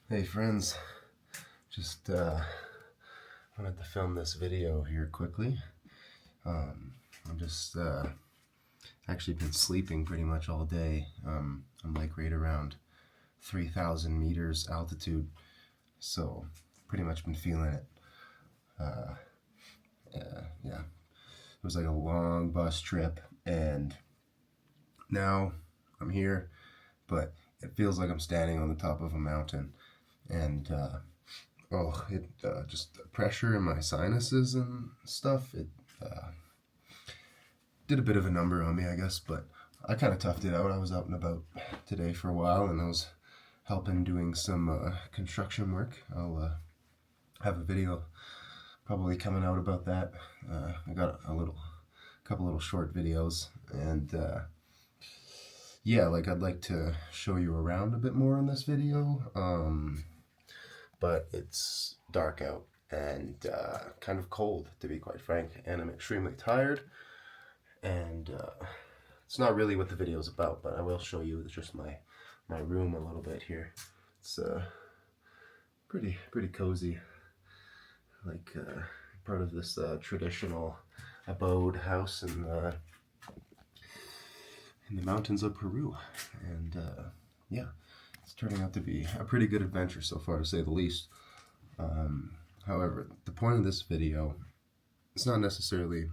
Hey friends, just wanted to film this video here quickly. I'm just actually been sleeping pretty much all day. I'm like right around 3,000 meters altitude, so pretty much been feeling it. Yeah, it was like a long bus trip, and now I'm here, but it feels like I'm standing on the top of a mountain, and just the pressure in my sinuses and stuff. It did a bit of a number on me, I guess, but I kind of toughed it out. I was out and about today for a while, and I was helping doing some construction work. I'll have a video probably coming out about that. I got a couple little short videos, and yeah, like I'd like to show you around a bit more in this video. But it's dark out and kind of cold, to be quite frank, and I'm extremely tired. And it's not really what the video is about, but I will show you just my room a little bit here. It's pretty cozy, like part of this traditional abode house in the mountains of Peru. And yeah, it's turning out to be a pretty good adventure so far, to say the least. However, the point of this video, it's not necessarily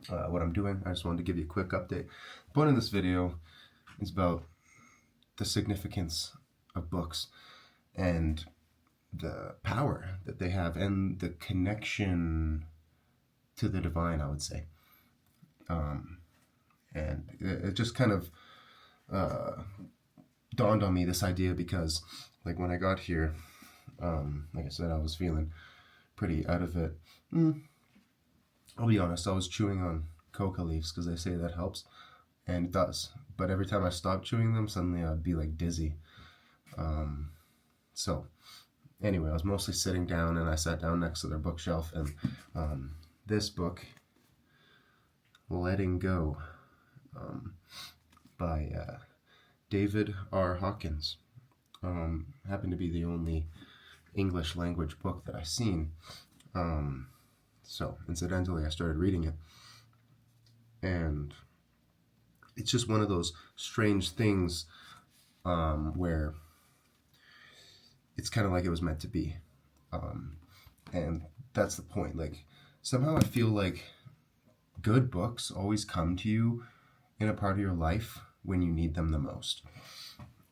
what I'm doing. I just wanted to give you a quick update. The point of this video is about the significance of books and the power that they have and the connection to the divine, I would say. And it just kind of dawned on me, this idea, because like when I got here, like I said, I was feeling pretty out of it. I'll be honest, I was chewing on coca leaves because they say that helps, and it does. But every time I stopped chewing them, suddenly I'd be like dizzy. So anyway, I was mostly sitting down, and I sat down next to their bookshelf, and this book, Letting Go, by David R. Hawkins, happened to be the only English language book that I've seen. So incidentally, I started reading it, and it's just one of those strange things where it's kind of like it was meant to be. And that's the point. Like, somehow I feel like good books always come to you in a part of your life when you need them the most.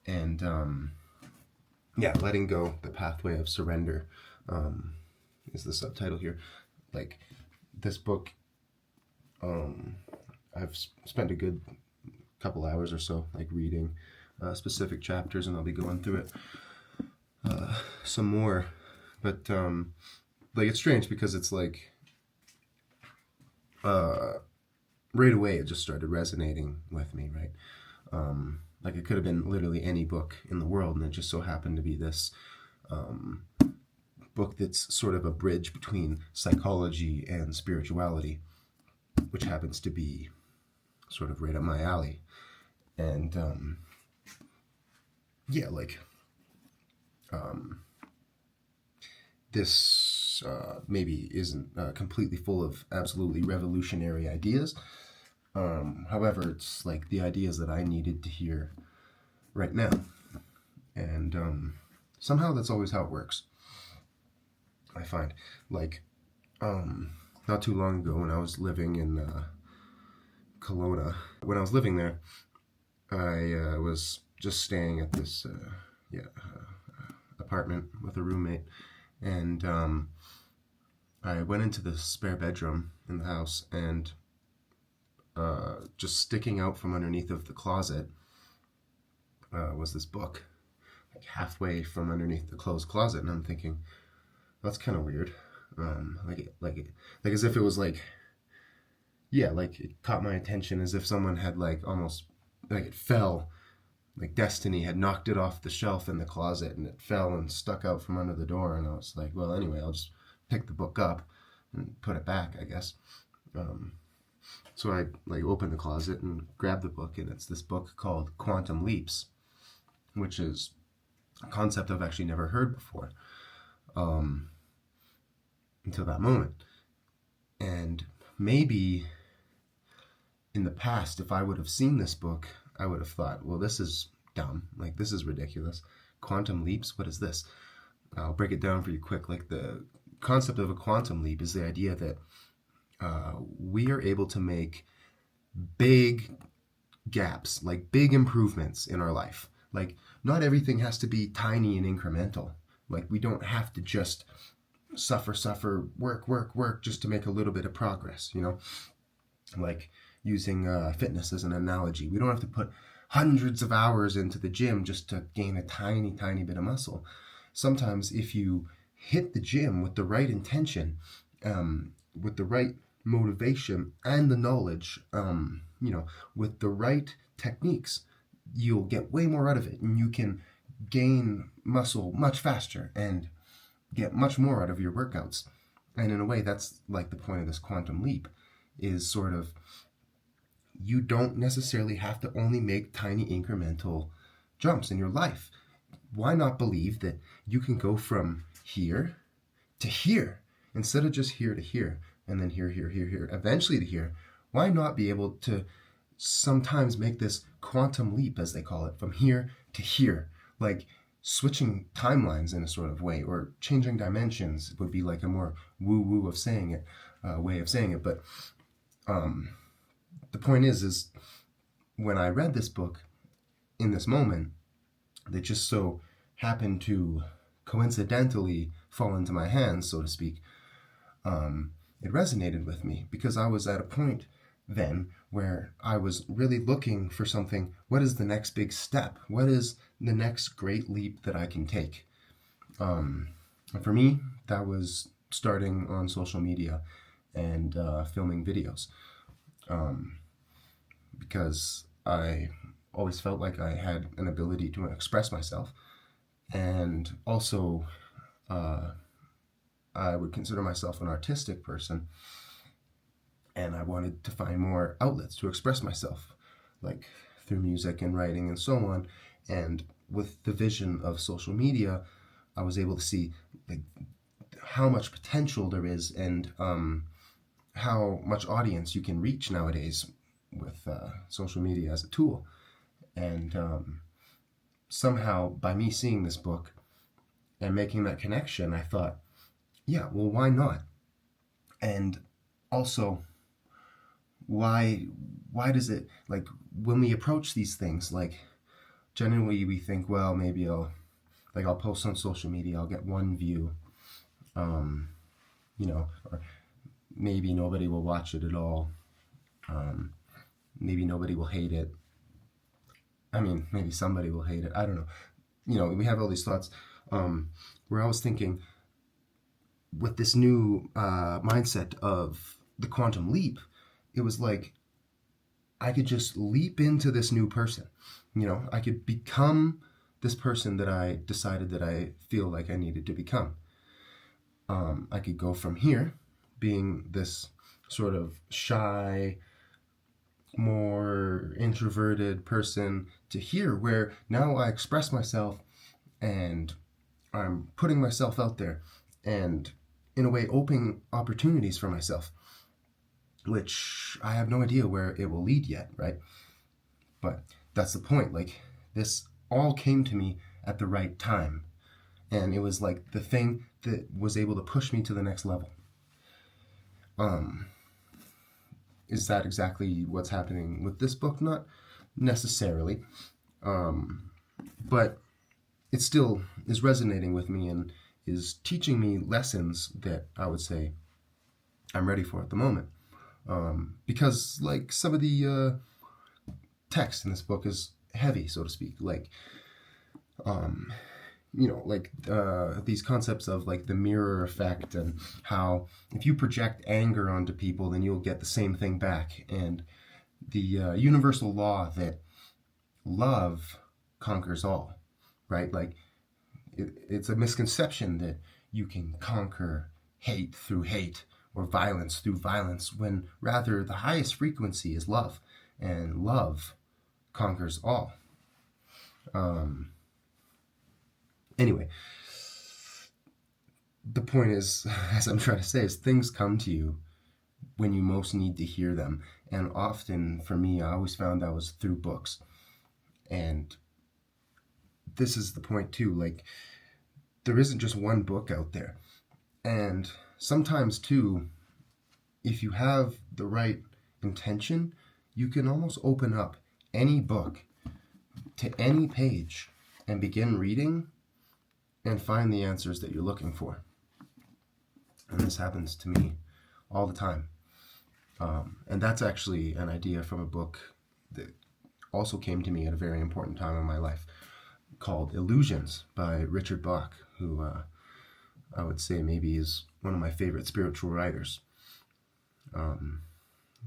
And yeah, Letting Go, The Pathway of Surrender, is the subtitle here. Like, this book, I've spent a good couple hours or so, like, reading specific chapters, and I'll be going through it some more. But like, it's strange because it's like right away it just started resonating with me, right? Like, it could have been literally any book in the world, and it just so happened to be this book that's sort of a bridge between psychology and spirituality, which happens to be sort of right up my alley. And yeah, like, this maybe isn't completely full of absolutely revolutionary ideas. However, it's like the ideas that I needed to hear right now. And somehow that's always how it works, I find. Like, not too long ago, when I was living in Kelowna, when I was living there, I was just staying at this apartment with a roommate, and I went into the spare bedroom in the house, and just sticking out from underneath of the closet was this book, like halfway from underneath the closed closet, and I'm thinking, that's kind of weird. Like as if it was like, yeah, like it caught my attention, as if someone had like almost, like, it fell, like destiny had knocked it off the shelf in the closet, and it fell and stuck out from under the door. And I was like, well, anyway, I'll just pick the book up and put it back, I guess. So I like opened the closet and grabbed the book, and it's this book called Quantum Leaps, which is a concept I've actually never heard before until that moment. And maybe in the past, if I would have seen this book, I would have thought, well, this is dumb. Like, this is ridiculous. Quantum leaps? What is this? I'll break it down for you quick. Like, the concept of a quantum leap is the idea that we are able to make big gaps, like big improvements in our life. Like, not everything has to be tiny and incremental. Like, we don't have to just suffer, work just to make a little bit of progress, you know? Like, using fitness as an analogy. We don't have to put hundreds of hours into the gym just to gain a tiny bit of muscle. Sometimes if you hit the gym with the right intention, with the right motivation and the knowledge, with the right techniques, you'll get way more out of it, and you can gain muscle much faster and get much more out of your workouts. And in a way, that's like the point of this quantum leap, is sort of, you don't necessarily have to only make tiny incremental jumps in your life. Why not believe that you can go from here to here instead of just here to here and then here, eventually to here? Why not be able to sometimes make this quantum leap, as they call it, from here to here? Like switching timelines in a sort of way, or changing dimensions would be like a more woo-woo of saying it, way of saying it. But the point is when I read this book in this moment, that just so happened to coincidentally fall into my hands, so to speak, it resonated with me, because I was at a point then where I was really looking for something. What is the next big step? What is the next great leap that I can take? And for me, that was starting on social media and filming videos. Because I always felt like I had an ability to express myself, and also I would consider myself an artistic person, and I wanted to find more outlets to express myself, like through music and writing and so on. And with the vision of social media, I was able to see like how much potential there is, and how much audience you can reach nowadays with social media as a tool. And somehow, by me seeing this book and making that connection, I thought, yeah, well, why not? And also, why does it, like, when we approach these things, like, generally we think, well, maybe I'll post on social media, I'll get one view, or maybe nobody will watch it at all. Maybe nobody will hate it. I mean, maybe somebody will hate it. I don't know. We have all these thoughts where I was thinking, with this new mindset of the quantum leap, it was like I could just leap into this new person. I could become this person that I decided that I feel like I needed to become. I could go from here, being this sort of shy, more introverted person, to here, where now I express myself and I'm putting myself out there, and in a way opening opportunities for myself, which I have no idea where it will lead yet, right? But that's the point. Like, this all came to me at the right time, and it was like the thing that was able to push me to the next level. Is that exactly what's happening with this book? Not necessarily, but it still is resonating with me and is teaching me lessons that I would say I'm ready for at the moment. Because, like, some of the text in this book is heavy, so to speak. Like, these concepts of like the mirror effect, and how if you project anger onto people, then you'll get the same thing back, and the universal law that love conquers all, right? Like, it's a misconception that you can conquer hate through hate, or violence through violence, when rather the highest frequency is love, and love conquers all. Anyway, the point is, as I'm trying to say, is things come to you when you most need to hear them. And often, for me, I always found that was through books. And this is the point too, like, there isn't just one book out there. And sometimes too, if you have the right intention, you can almost open up any book to any page and begin reading and find the answers that you're looking for. And this happens to me all the time. And that's actually an idea from a book that also came to me at a very important time in my life, called Illusions by Richard Bach, who I would say maybe is one of my favorite spiritual writers.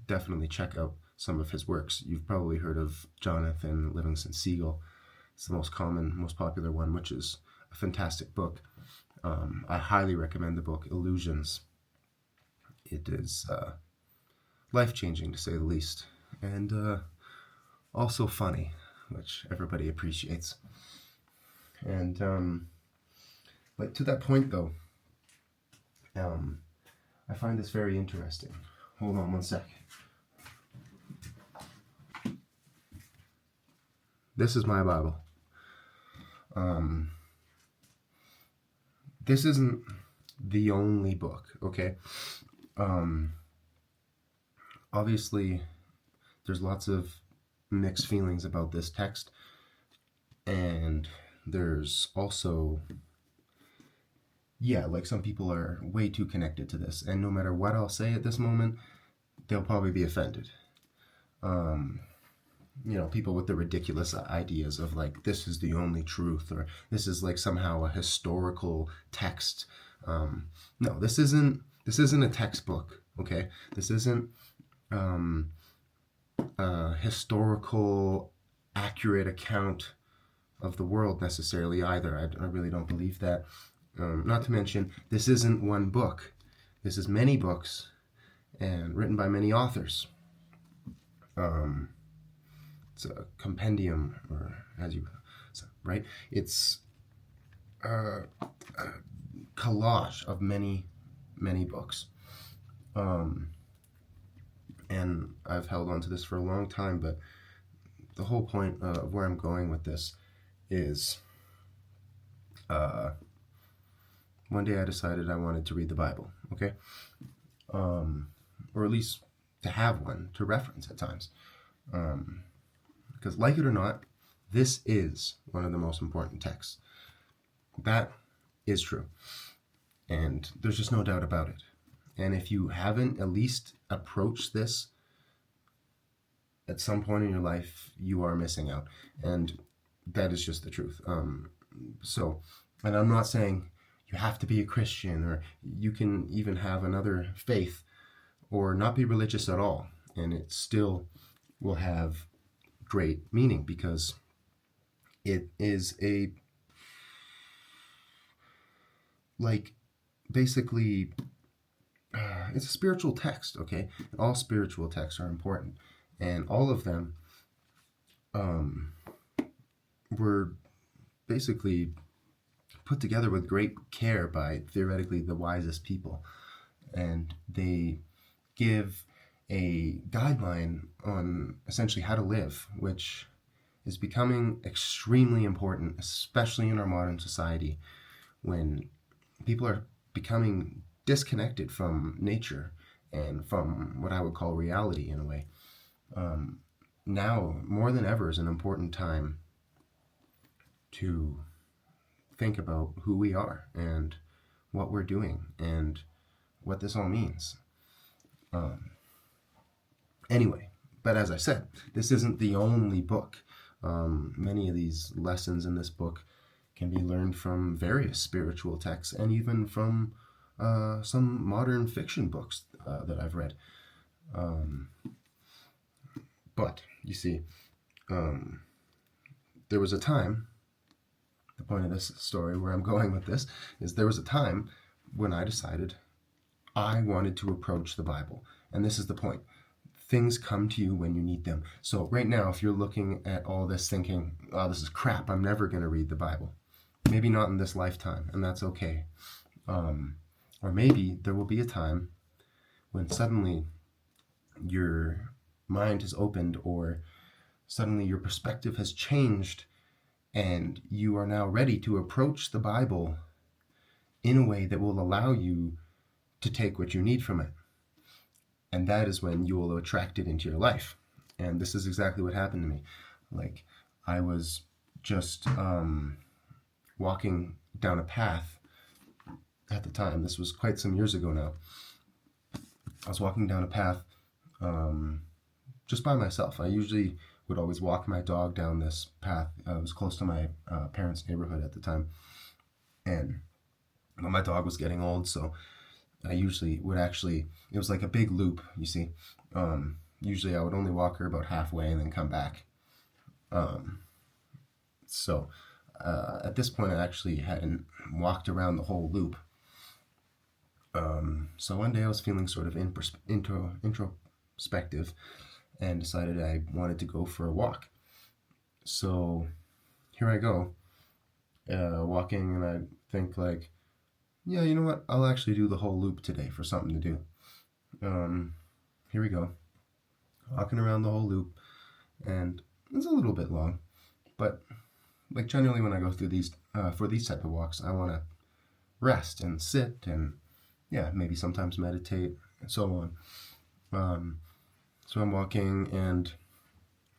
Definitely check out some of his works. You've probably heard of Jonathan Livingston Seagull. It's the most common, most popular one, which is a fantastic book. I highly recommend the book Illusions. It is life-changing, to say the least, and also funny, which everybody appreciates. And but to that point, though, I find this very interesting. Hold on one sec. This is my Bible. This isn't the only book, okay? Obviously, there's lots of mixed feelings about this text, and there's also, like, some people are way too connected to this, and no matter what I'll say at this moment, they'll probably be offended. People with the ridiculous ideas of, like, this is the only truth, or this is like somehow a historical text. No, this isn't a textbook, okay? This isn't a historical, accurate account of the world necessarily either. I really don't believe that. Not to mention, this isn't one book. This is many books, and written by many authors. It's a compendium, or right? It's a collage of many, many books. And I've held on to this for a long time, but the whole point of where I'm going with this is one day I decided I wanted to read the Bible, okay? Or at least to have one to reference at times. Because, like it or not, this is one of the most important texts. That is true. And there's just no doubt about it. And if you haven't at least approached this at some point in your life, you are missing out. And that is just the truth. And I'm not saying you have to be a Christian, or you can even have another faith or not be religious at all, and it still will have great meaning, because it is basically it's a spiritual text, okay? And all spiritual texts are important, and all of them were basically put together with great care by theoretically the wisest people, and they give a guideline on essentially how to live, which is becoming extremely important, especially in our modern society, when people are becoming disconnected from nature and from what I would call reality in a way. Now, more than ever, is an important time to think about who we are and what we're doing and what this all means. Anyway, but as I said, this isn't the only book. Many of these lessons in this book can be learned from various spiritual texts, and even from some modern fiction books that I've read. But, you see, there was a time, the point of this story, where I'm going with this, is there was a time when I decided I wanted to approach the Bible. And this is the point. Things come to you when you need them. So right now, if you're looking at all this thinking, oh, this is crap, I'm never going to read the Bible, Maybe not in this lifetime, and that's okay. Or maybe there will be a time when suddenly your mind has opened, or suddenly your perspective has changed, and you are now ready to approach the Bible in a way that will allow you to take what you need from it. And that is when you will attract it into your life. And this is exactly what happened to me. Like, I was just walking down a path at the time. This was quite some years ago now. I was walking down a path just by myself. I usually would always walk my dog down this path. It was close to my parents' neighborhood at the time. And my dog was getting old, so I usually would it was like a big loop, you see. Usually I would only walk her about halfway and then come back. So at this point, I actually hadn't walked around the whole loop. So one day I was feeling sort of introspective and decided I wanted to go for a walk. So here I go, walking, and I think like, yeah, you know what? I'll actually do the whole loop today for something to do. Here we go. Walking around the whole loop, and it's a little bit long, but like generally when I go through these, for these type of walks, I want to rest and sit and, yeah, maybe sometimes meditate and so on. So I'm walking, and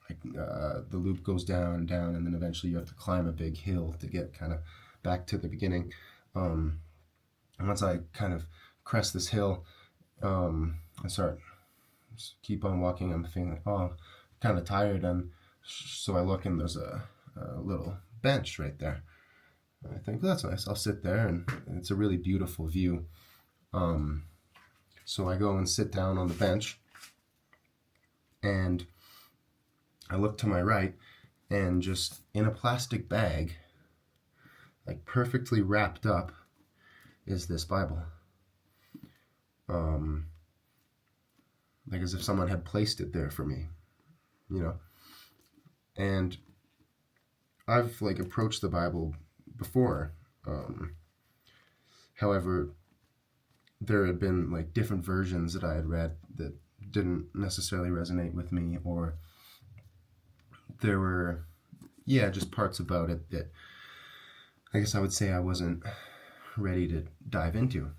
the loop goes down and down, and then eventually you have to climb a big hill to get kind of back to the beginning. And once I kind of crest this hill, I keep on walking. I'm feeling like, oh, kind of tired, and so I look, and there's a little bench right there. And I think, oh, that's nice. I'll sit there, and it's a really beautiful view. So I go and sit down on the bench, and I look to my right, and just in a plastic bag, like perfectly wrapped up, is this Bible. Like as if someone had placed it there for me, you know. And I've like approached the Bible before. However, there had been like different versions that I had read that didn't necessarily resonate with me, or there were, yeah, just parts about it that I guess I would say I wasn't ready to dive into.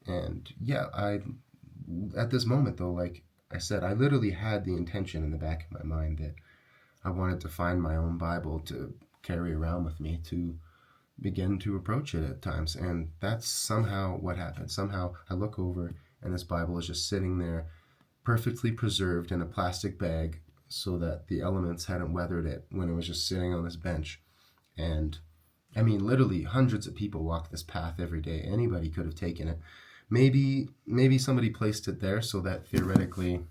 And yeah, at this moment though, like I said, I literally had the intention in the back of my mind that I wanted to find my own Bible to carry around with me, to begin to approach it at times. And that's somehow what happened. Somehow I look over, and this Bible is just sitting there, perfectly preserved in a plastic bag, so that the elements hadn't weathered it when it was just sitting on this bench. And I mean, literally hundreds of people walk this path every day. Anybody could have taken it. Maybe somebody placed it there so that theoretically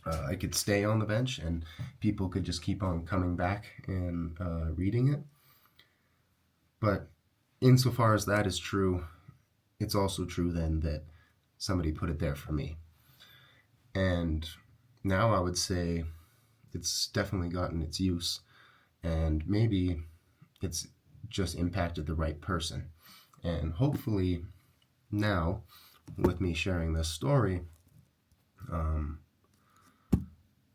I could stay on the bench and people could just keep on coming back and reading it. But insofar as that is true, it's also true then that somebody put it there for me. And now I would say it's definitely gotten its use, and maybe it's just impacted the right person. And hopefully now, with me sharing this story,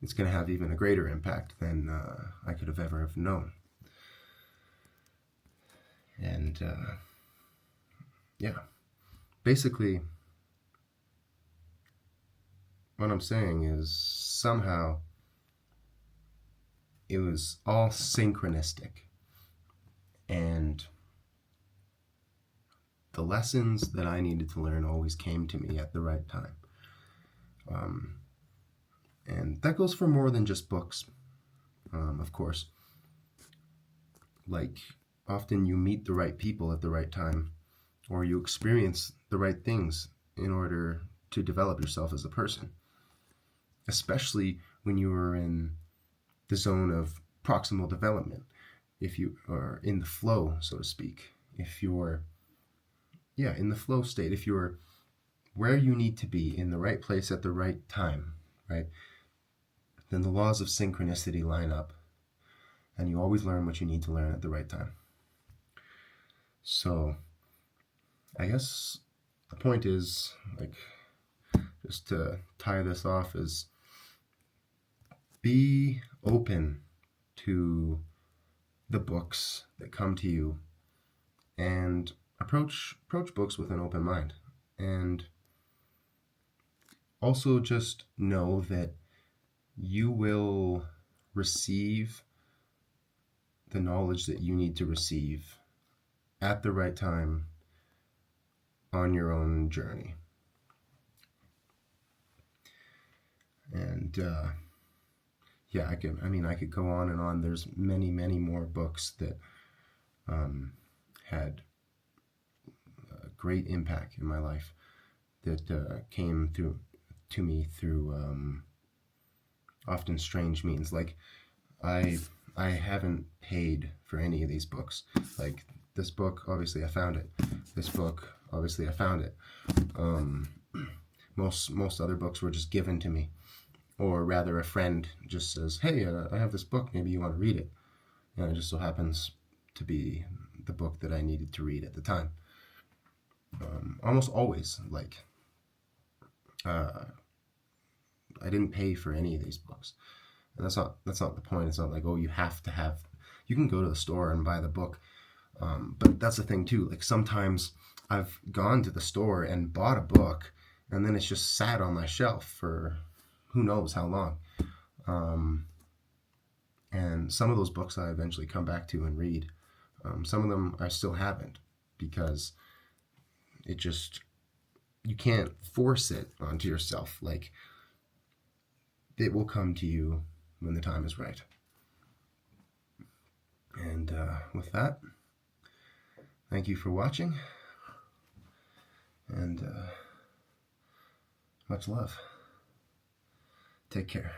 it's going to have even a greater impact than I could have ever have known. And yeah, basically what I'm saying is somehow it was all synchronistic, and the lessons that I needed to learn always came to me at the right time. And that goes for more than just books, of course. Like, often you meet the right people at the right time, or you experience the right things in order to develop yourself as a person. Especially when you are in the zone of proximal development, if you are in the flow, so to speak. If you're, in the flow state, if you're where you need to be, in the right place at the right time, right? Then the laws of synchronicity line up, and you always learn what you need to learn at the right time. So I guess the point is, like, just to tie this off, is be open to the books that come to you, and approach books with an open mind. And also just know that you will receive the knowledge that you need to receive at the right time on your own journey. And yeah, I could go on and on. There's many more books that had a great impact in my life that came through to me through often strange means. Like, I haven't paid for any of these books. Like, this book, obviously I found it. This book, obviously I found it. Most other books were just given to me, or rather a friend just says, hey, I have this book, maybe you want to read it. And it just so happens to be the book that I needed to read at the time. Almost always, like, I didn't pay for any of these books. And that's not the point. It's not like, oh, you have to have, you can go to the store and buy the book. But that's the thing too. Like, sometimes I've gone to the store and bought a book, and then it's just sat on my shelf for who knows how long. And some of those books I eventually come back to and read. Some of them I still haven't, because it just, you can't force it onto yourself. Like, it will come to you when the time is right. And with that, thank you for watching, and much love. Take care.